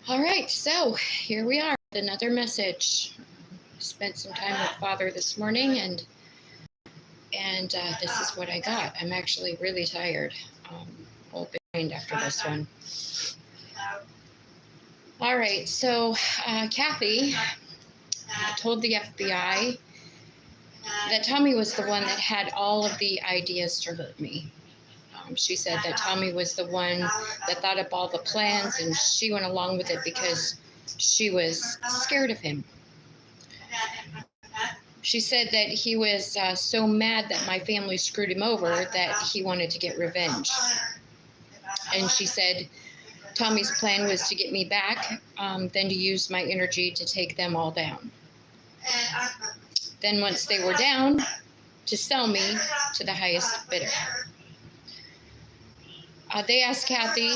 All right, so here we are with another message. Spent some time with Father this morning, and this is what I got. I'm actually really tired. A little bit behind after this one. All right, so Kathy told the FBI that Tommy was the one that had all of the ideas to hurt me. She said that Tommy was the one that thought up all the plans, and she went along with it because she was scared of him. She said that he was so mad that my family screwed him over that he wanted to get revenge. And she said Tommy's plan was to get me back, then to use my energy to take them all down. Then once they were down, to sell me to the highest bidder. They asked Kathy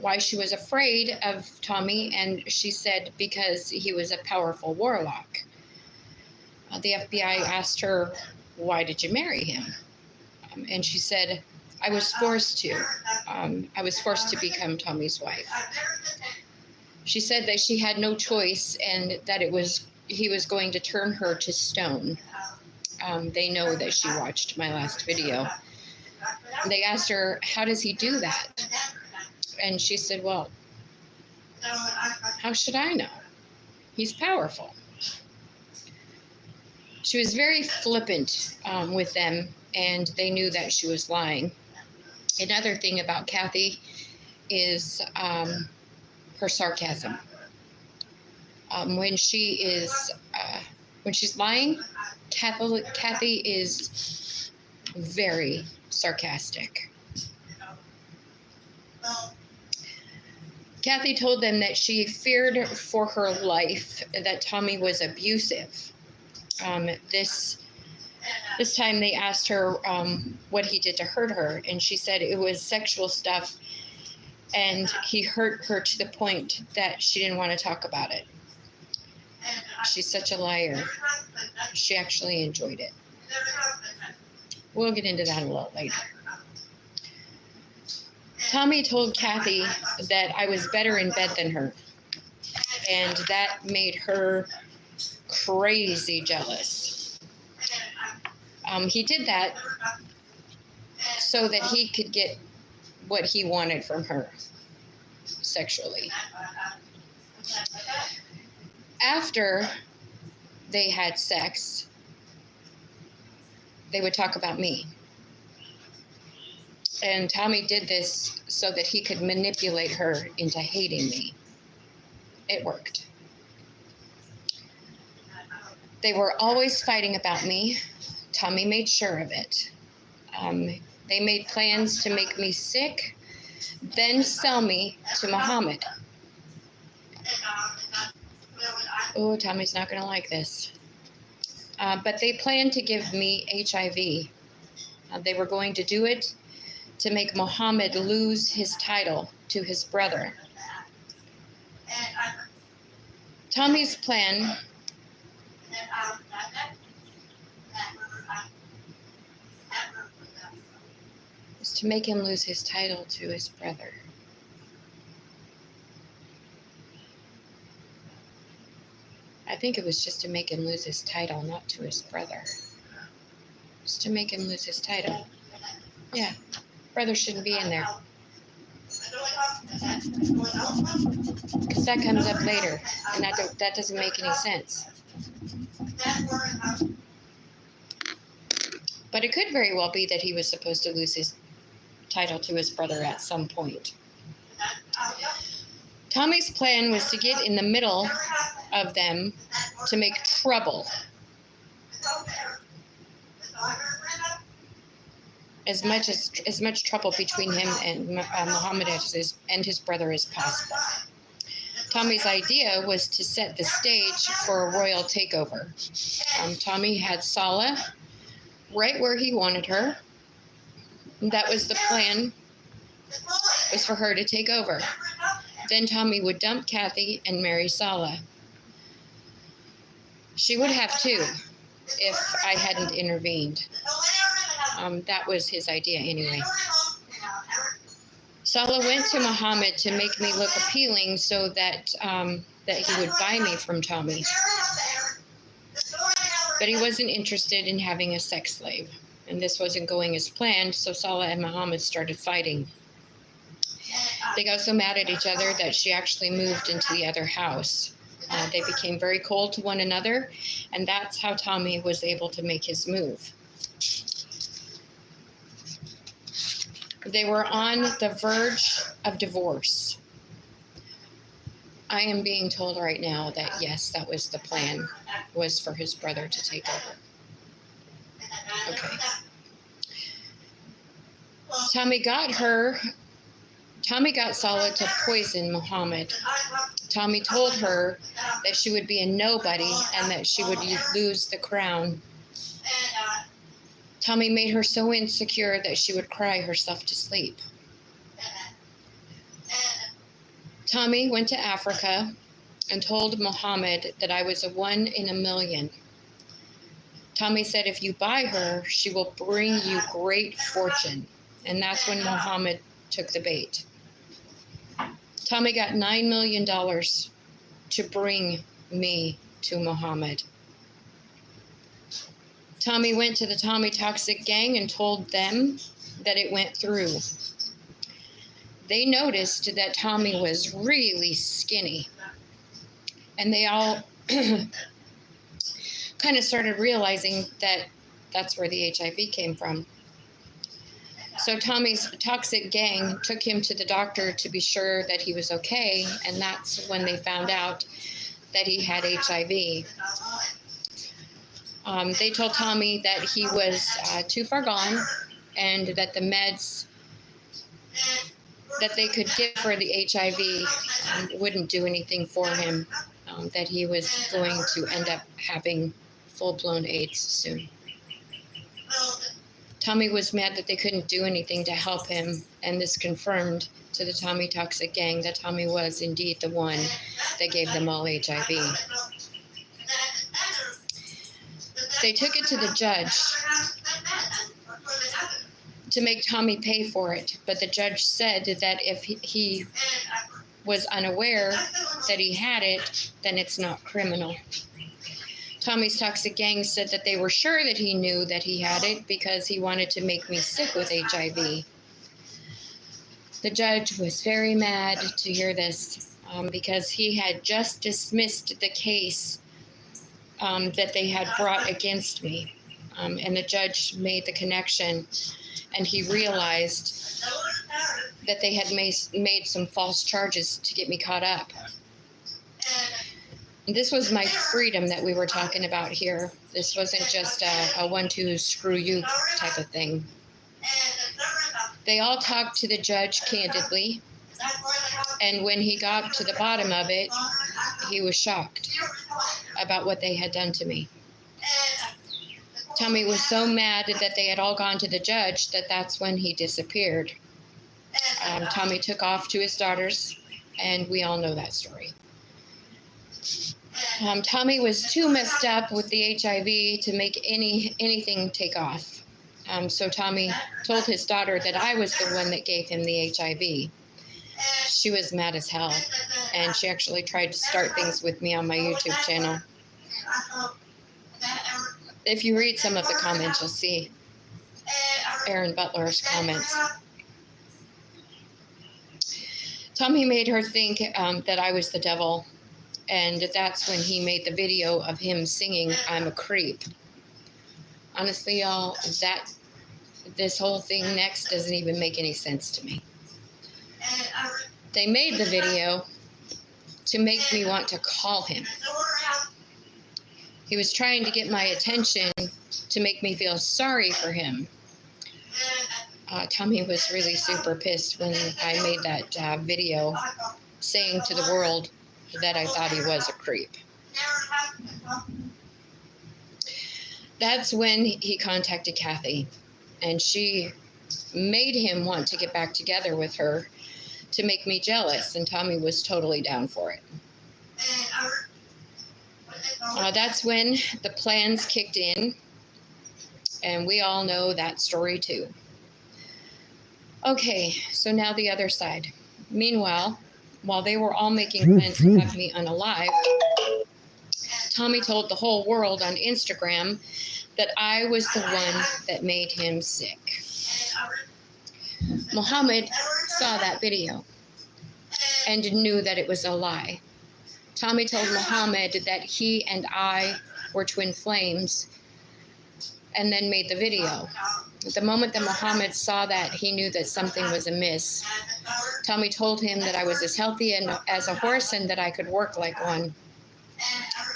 why she was afraid of Tommy, and she said because he was a powerful warlock. The FBI asked her, why did you marry him? And she said, I was forced to. I was forced to become Tommy's wife. She said that she had no choice and that he was going to turn her to stone. They know that she watched my last video. They asked her, how does he do that? And she said, well, how should I know? He's powerful. She was very flippant with them, and they knew that she was lying. Another thing about Kathy is her sarcasm. When she's lying, Kathy is very sarcastic. Kathy told them that she feared for her life, that Tommy was abusive. This time they asked her what he did to hurt her, and she said it was sexual stuff, and he hurt her to the point that she didn't want to talk about it. She's such a liar. She actually enjoyed it. We'll get into that a little later. Tommy told Kathy that I was better in bed than her, and that made her crazy jealous. He did that so that he could get what he wanted from her sexually. After they had sex, they would talk about me. And Tommy did this so that he could manipulate her into hating me. It worked. They were always fighting about me. Tommy made sure of it. They made plans to make me sick, then sell me to Muhammad. Oh, Tommy's not going to like this. But they planned to give me HIV. They were going to do it to make Muhammad lose his title to his brother. Tommy's plan was to make him lose his title to his brother. I think it was just to make him lose his title, not to his brother. Just to make him lose his title. Yeah, brother shouldn't be in there. Because that comes up later, and that doesn't make any sense. But it could very well be that he was supposed to lose his title to his brother at some point. Tommy's plan was to get in the middle of them to make trouble. As much trouble between him and Muhammad and his brother as possible. Tommy's idea was to set the stage for a royal takeover. Tommy had Salah right where he wanted her. That was the plan, was for her to take over. Then Tommy would dump Kathy and marry Salah. She would have too, if I hadn't intervened. That was his idea anyway. Salah went to Muhammad to make me look appealing so that he would buy me from Tommy. But he wasn't interested in having a sex slave. And this wasn't going as planned, so Salah and Muhammad started fighting. They got so mad at each other that she actually moved into the other house. They became very cold to one another, and that's how Tommy was able to make his move. They were on the verge of divorce. I am being told right now that, yes, that was the plan, was for his brother to take over. Okay. Tommy got Salah to poison Muhammad. Tommy told her that she would be a nobody and that she would lose the crown. Tommy made her so insecure that she would cry herself to sleep. Tommy went to Africa and told Muhammad that I was a 1 in a million. Tommy said, if you buy her, she will bring you great fortune. And that's when Muhammad took the bait. Tommy got $9 million to bring me to Muhammad. Tommy went to the Tommy Toxic Gang and told them that it went through. They noticed that Tommy was really skinny. And they all kind of started realizing that that's where the HIV came from. So Tommy's toxic gang took him to the doctor to be sure that he was okay, and that's when they found out that he had HIV. They told Tommy that he was too far gone and that the meds that they could give for the HIV wouldn't do anything for him, that he was going to end up having full-blown AIDS soon. Tommy was mad that they couldn't do anything to help him, and this confirmed to the Tommy Toxic Gang that Tommy was indeed the one that gave them all HIV. They took it to the judge to make Tommy pay for it, but the judge said that if he was unaware that he had it, then it's not criminal. Tommy's Toxic Gang said that they were sure that he knew that he had it because he wanted to make me sick with HIV. The judge was very mad to hear this because he had just dismissed the case that they had brought against me. And the judge made the connection, and he realized that they had made some false charges to get me caught up. This was my freedom that we were talking about here. This wasn't just a 1-2 screw you type of thing. They all talked to the judge candidly, and when he got to the bottom of it, he was shocked about what they had done to me. Tommy was so mad that they had all gone to the judge that's when he disappeared. Tommy took off to his daughters, and we all know that story. Tommy was too messed up with the HIV to make anything take off. So Tommy told his daughter that I was the one that gave him the HIV. She was mad as hell, and she actually tried to start things with me on my YouTube channel. If you read some of the comments, you'll see Aaron Butler's comments. Tommy made her think that I was the devil, and that's when he made the video of him singing "I'm a Creep." Honestly, y'all, this whole thing next doesn't even make any sense to me. They made the video to make me want to call him. He was trying to get my attention to make me feel sorry for him. Tommy was really super pissed when I made that video saying to the world that I thought he was a creep. That's when he contacted Kathy, and she made him want to get back together with her to make me jealous, and Tommy was totally down for it. That's when the plans kicked in, and we all know that story too. Okay, so now the other side. Meanwhile, while they were all making plans to have me unalived, Tommy told the whole world on Instagram that I was the one that made him sick. Muhammad saw that video and knew that it was a lie. Tommy told Muhammad that he and I were twin flames and then made the video. The moment that Muhammad saw that, he knew that something was amiss. Tommy told him that I was as healthy as a horse and that I could work like one.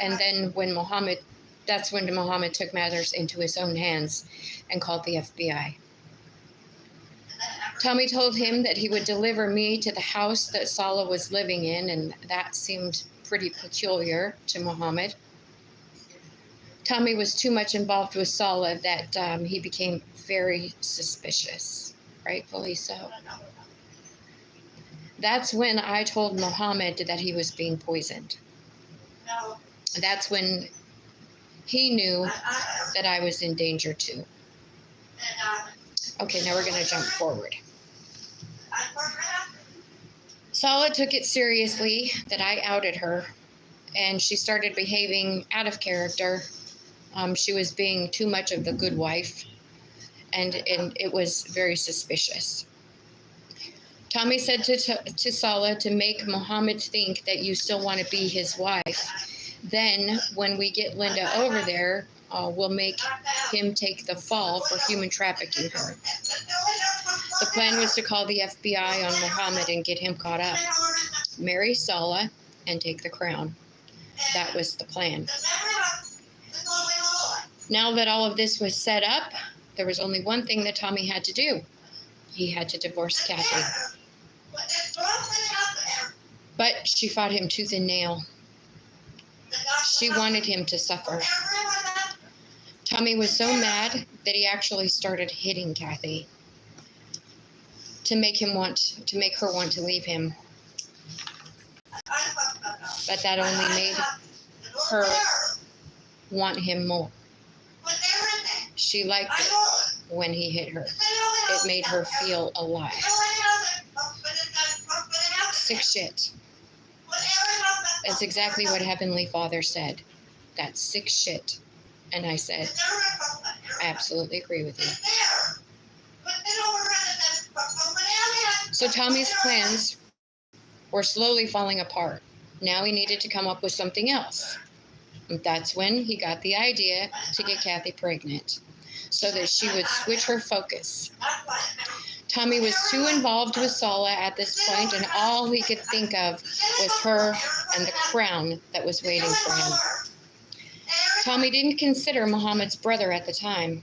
And then that's when Muhammad took matters into his own hands and called the FBI. Tommy told him that he would deliver me to the house that Salah was living in, and that seemed pretty peculiar to Muhammad. Tommy was too much involved with Salah that he became very suspicious, rightfully so. That's when I told Muhammad that he was being poisoned. That's when he knew that I was in danger too. Okay, now we're going to jump forward. Salah took it seriously that I outed her, and she started behaving out of character. She was being too much of the good wife, and it was very suspicious. Tommy said to Salah to make Muhammad think that you still want to be his wife. Then, when we get Linda over there, we'll make him take the fall for human trafficking her. The plan was to call the FBI on Muhammad and get him caught up, marry Salah, and take the crown. That was the plan. Now that all of this was set up, there was only one thing that Tommy had to do. He had to divorce Kathy. But she fought him tooth and nail. She wanted him to suffer. Tommy was so mad that he actually started hitting Kathy to make her want to leave him. But that only made her want him more. She liked it when he hit her. It made her feel alive. Sick shit. That's exactly what Heavenly Father said. That's sick shit. And I said, I absolutely agree with you. So Tommy's plans were slowly falling apart. Now he needed to come up with something else. And that's when he got the idea to get Kathy pregnant, so that she would switch her focus. Tommy was too involved with Salah at this point, and all he could think of was her and the crown that was waiting for him. Tommy didn't consider Muhammad's brother at the time.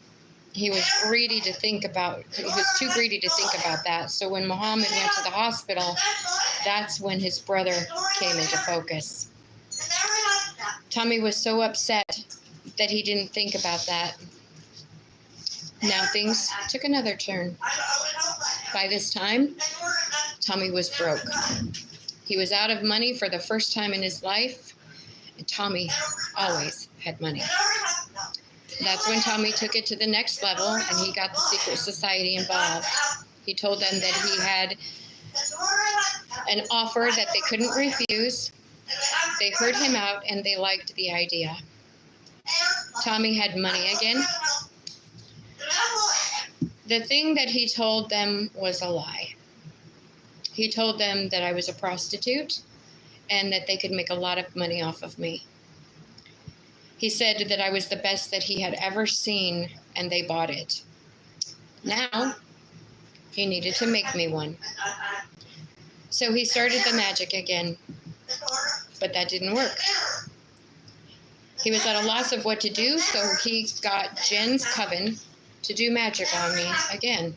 He was too greedy to think about that. So when Muhammad went to the hospital, that's when his brother came into focus. Tommy was so upset that he didn't think about that. Now things took another turn. By this time, Tommy was broke. He was out of money for the first time in his life, and Tommy always had money. That's when Tommy took it to the next level, and he got the secret society involved. He told them that he had an offer that they couldn't refuse. They heard him out, and they liked the idea. Tommy had money again. The thing that he told them was a lie. He told them that I was a prostitute and that they could make a lot of money off of me. He said that I was the best that he had ever seen, and they bought it. Now, he needed to make me one. So he started the magic again, but that didn't work. He was at a loss of what to do, so he got Jen's coven to do magic on me again.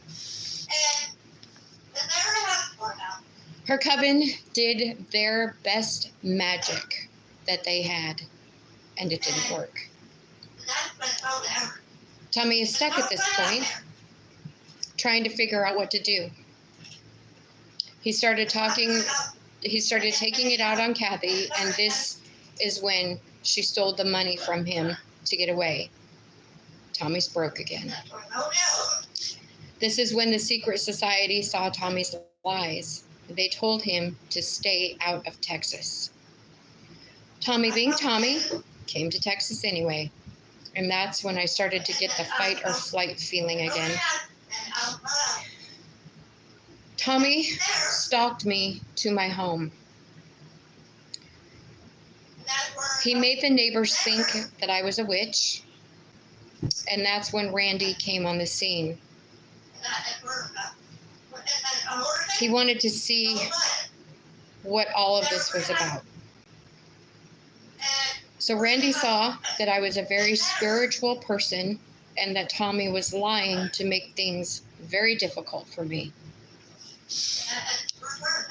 Her coven did their best magic that they had, and it didn't work. Tommy is stuck at this point, trying to figure out what to do. He started taking it out on Kathy, and this is when she stole the money from him to get away. Tommy's broke again. This is when the secret society saw Tommy's lies. They told him to stay out of Texas. Tommy, being Tommy, came to Texas anyway. And that's when I started to get the fight or flight feeling again. Tommy stalked me to my home. He made the neighbors think that I was a witch. And that's when Randy came on the scene. He wanted to see what all of this was about. So Randy saw that I was a very spiritual person and that Tommy was lying to make things very difficult for me.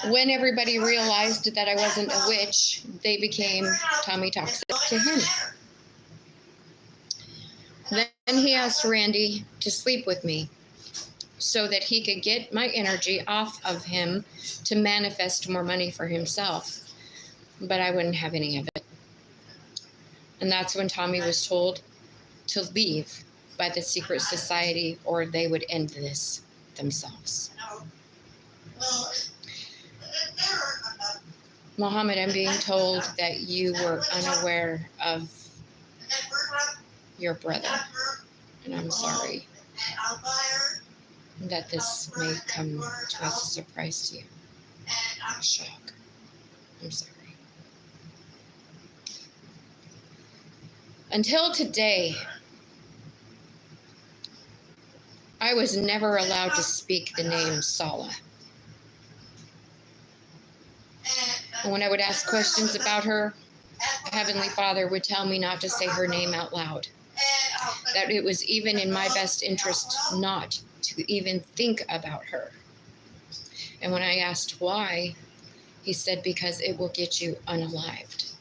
When everybody realized that I wasn't a witch, they became Tommy toxic to him. Then he asked Randy to sleep with me so that he could get my energy off of him to manifest more money for himself. But I wouldn't have any of it. And that's when Tommy was told to leave by the secret society or they would end this themselves. Muhammad, I'm being told that you were unaware of your brother, and I'm sorry that this may come to as a surprise to you. A shock. I'm sorry. Until today, I was never allowed to speak the name Sala. And when I would ask questions about her, Heavenly Father would tell me not to say her name out loud. That it was even in my best interest not to even think about her. And when I asked why, he said, because it will get you unalived.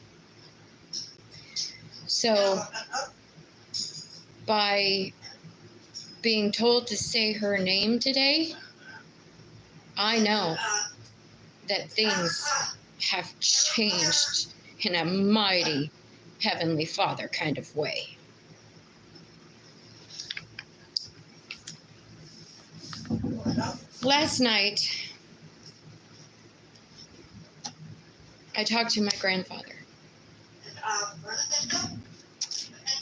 So, by being told to say her name today, I know that things have changed in a mighty Heavenly Father kind of way. Last night, I talked to my grandfather.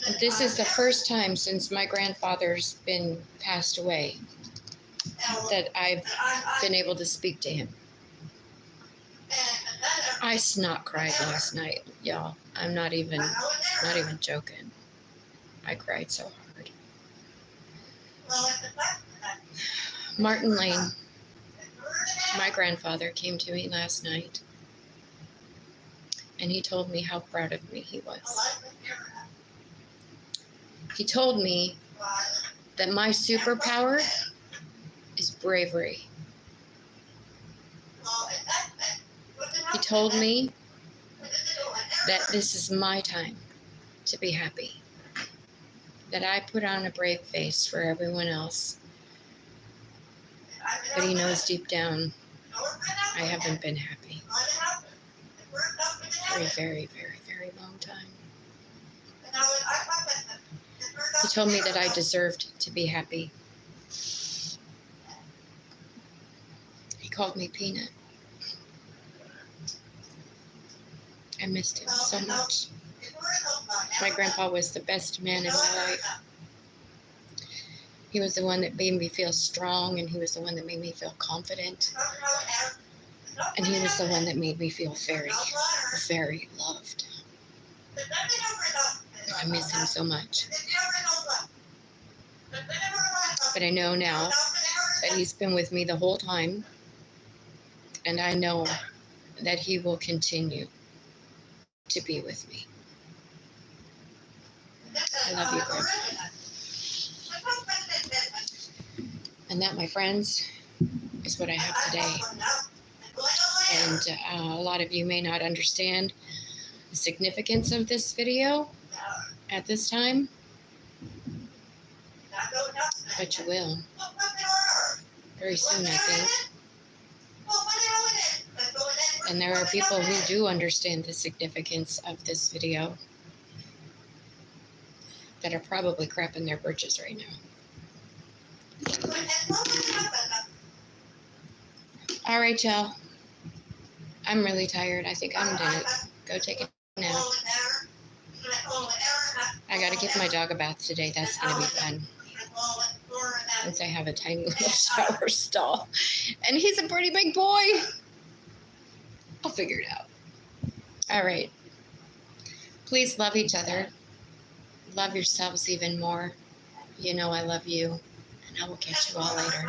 And this is the first time since my grandfather's been passed away that I've been able to speak to him. I snot cried last night, y'all. I'm not even joking. I cried so hard. Martin Lane, my grandfather, came to me last night, and he told me how proud of me he was. He told me that my superpower is bravery. He told me that this is my time to be happy, that I put on a brave face for everyone else. But he knows deep down I haven't been happy for a very, very, very long time. He told me that I deserved to be happy. He called me Peanut. I missed him so much. My grandpa was the best man in my life. He was the one that made me feel strong, and he was the one that made me feel confident. And he was the one that made me feel very, very loved. I miss him so much. But I know now that he's been with me the whole time, and I know that he will continue to be with me. I love you, Grandpa. And that, my friends, is what I have today. And a lot of you may not understand the significance of this video at this time, but you will very soon, I think. And there are people who do understand the significance of this video that are probably crapping their britches right now. All right, y'all. I'm really tired. I think I'm gonna go take a nap. I gotta give my dog a bath today. That's gonna be fun. Since I have a tiny little shower stall. And he's a pretty big boy. I'll figure it out. All right. Please love each other. Love yourselves even more. You know I love you. And I will catch you all later.